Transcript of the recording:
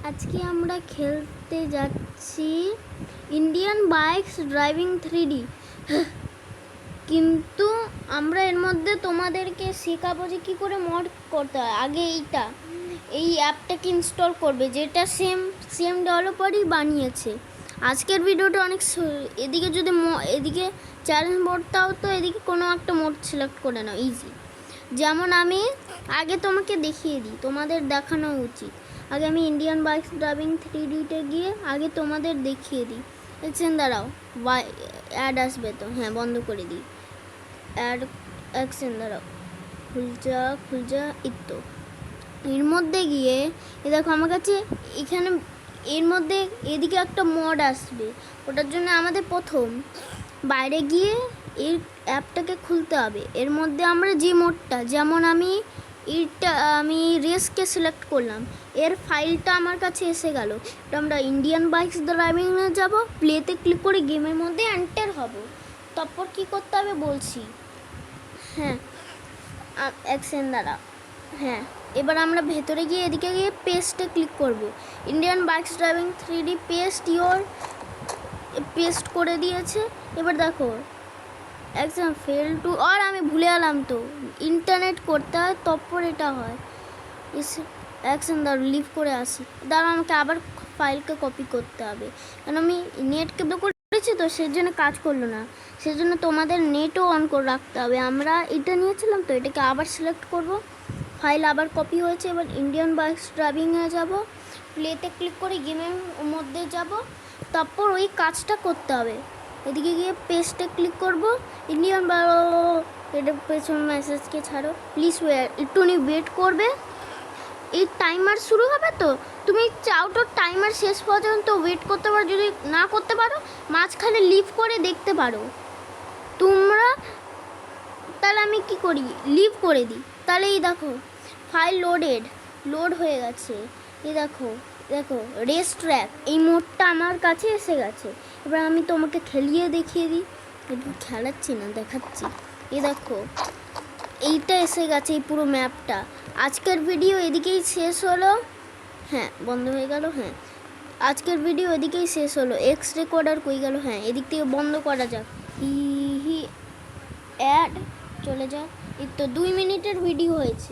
আজকে আমরা খেলতে যাচ্ছি ইন্ডিয়ান বাইকস ড্রাইভিং 3D। কিন্তু আমরা এর মধ্যে তোমাদেরকে শেখাবো যে কী করে মড করতে হয়। আগে এই অ্যাপটাকে ইনস্টল করবে, যেটা সেম ডেভেলপারই বানিয়েছে। আজকের ভিডিওটা অনেক এদিকে যদি এদিকে চ্যালেঞ্জ মোডটা হতো, এদিকে কোনো একটা মোড সিলেক্ট করে নাও, ইজি। যেমন আমি আগে তোমাকে দেখিয়ে দিই, তোমাদের দেখানো উচিত। আগে আমি ইন্ডিয়ান বাইকস ড্রাইভিং 3Dতে গিয়ে আগে তোমাদের দেখিয়ে দিই। দেখছেন, দাঁড়াও, অ্যাড আসবে তো, হ্যাঁ বন্ধ করে দিই অ্যাড। অ্যাকশন, দাঁড়াও, খুলজা ইত্তো। এর মধ্যে গিয়ে দেখো আমার কাছে এখানে এর মধ্যে এদিকে একটা মোড আসবে। ওটার জন্য আমাদের প্রথম বাইরে গিয়ে এর অ্যাপটাকে খুলতে হবে। এর মধ্যে আমরা যে মোডটা, যেমন আমি রেসকে সিলেক্ট করলাম, এর ফাইলটা আমার কাছে এসে গেল। তো আমরা ইন্ডিয়ান বাইকস ড্রাইভিংয়ে যাব, প্লেতে ক্লিক করে গেমের মধ্যে এন্টার হব। তারপর কি করতে হবে বলছি, হ্যাঁ অ্যাকশন দ্বারা। হ্যাঁ, এবার আমরা ভেতরে গিয়ে এদিকে গিয়ে পেস্টে ক্লিক করব। Indian bikes driving 3D paste করে দিয়েছে। এবার দেখো একদম ফেল টু, আর আমি ভুলে গেলাম তো ইন্টারনেট করতে হয়, তারপর এটা হয়। অ্যাকশন দাঁড়ো, লিভ করে আসি, দাঁড়া আমাকে আবার ফাইলকে কপি করতে হবে, কারণ আমি নেট কেবল করেছি তো সেজন্য কাজ করলো না। সেজন্য তোমাদের নেটও অন করে রাখতে হবে। আমরা এটা নিয়েছিলাম তো, এটাকে আবার সিলেক্ট করব, ফাইল আবার কপি হয়েছে। এবার ইন্ডিয়ান বাইকস ড্রাইভিংয়ে যাব, প্লেতে ক্লিক করে গেমের মধ্যে যাব, তারপর ওই কাজটা করতে হবে। এদিকে গিয়ে পেস্টে ক্লিক করব, ইন্ডিয়ান এটা পেছন মেসেজকে ছাড়ো প্লিজ, একটুখানি ওয়েট করবে। এই টাইমার শুরু হবে তো, তুমি চাও তো টাইমার শেষ পর্যন্ত ওয়েট করতে পারো, যদি না করতে পারো মাঝখানে লিভ করে দেখতে পারো তোমরা। তাহলে আমি কি করি, লিভ করে দিই। তাহলে এই দেখো ফাইল লোড হয়ে গেছে। এই দেখো রেস ট্র্যাক, এই মোডটা আমার কাছে এসে গেছে। এবার আমি তোমাকে খেলিয়ে দেখিয়ে দিই, খেলাচ্ছি না দেখাচ্ছি। এই দেখো এইটা এসে গেছে, এই পুরো ম্যাপটা। আজকের ভিডিও এদিকেই শেষ হলো। হ্যাঁ বন্ধ হয়ে গেল। হ্যাঁ, আজকের ভিডিও এদিকেই শেষ হলো। এক্স রেকর্ডার কই গেল? হ্যাঁ, এদিক থেকে বন্ধ করা যাক। অ্যাড চলে যাক। এই তো 2 মিনিটের ভিডিও হয়েছে।